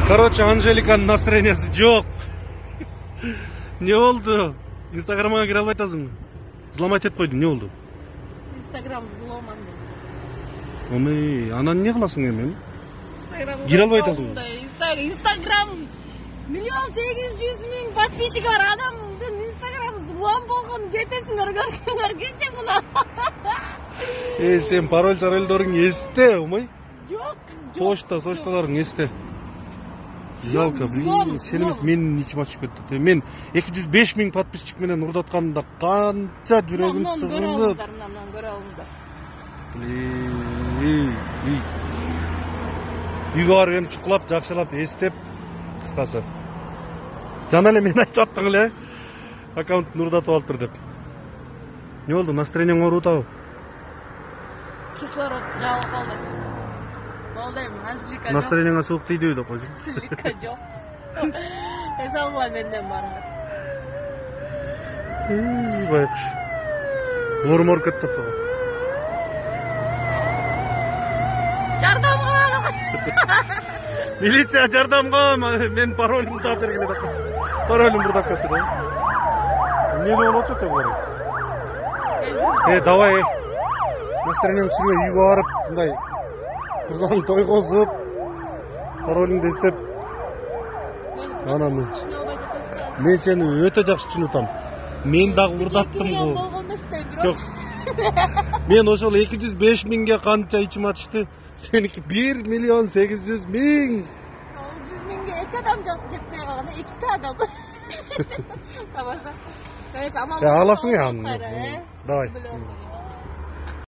Короче, Анжеликаның настроениясы жоқ. Не oldu? Instagram'a kire alбай атасың? Взломать етіп қойдың, не oldu? Instagram взломан. Омей, ананы не қыласың емен? Кире албай атасың? Instagram 1.800.000 подписчик бар адамдың Instagram взлом болған кетесіңдер көрсең мұна. Сен пароль-сарольдорың есте, омей? Жоқ. Почталарың есте. Жалко, блин, сен емес менің içim açып кетті. Мен 205 000 подписчик менен ұрдатқанымда қанша жүрегім сығылып. Мынан көре алыңыздар. Үйге барып енді шұқылап, жақшылап, естеп, қысқасы. Жана эле мен айтып аттың эле, аккаунтын ұрдатып алып тұр деп. Не oldu? Настроениең ауыруда? Кислород жабылып қалды. Болдайм, Анжелика жоқ. Настроениеңа суық тиді деп қойсың. Анжелика жоқ. Саула менден барыңдар. Байқұш. Бормор кетті саған. Жардамға! Милиция жардамға, мен паролімді тап бергеле деп қойсың. Паролім бұрдап кетті да. Не болып жатыр деп барып? Давай. Настроениең түсірме, үйге барып, бұндай Құрзаның той қосып, пароліңді естеп. Мен сені өте жақсы түсінутам. Мен дағы ұрдаттым бұл. Мен ошол 205 000-ге қанша içim açты. Seninki 1.800.000. 100 000-ге 2 адам жетпей қалғанда 2 адам. Тамаша. Аласың я. Давай.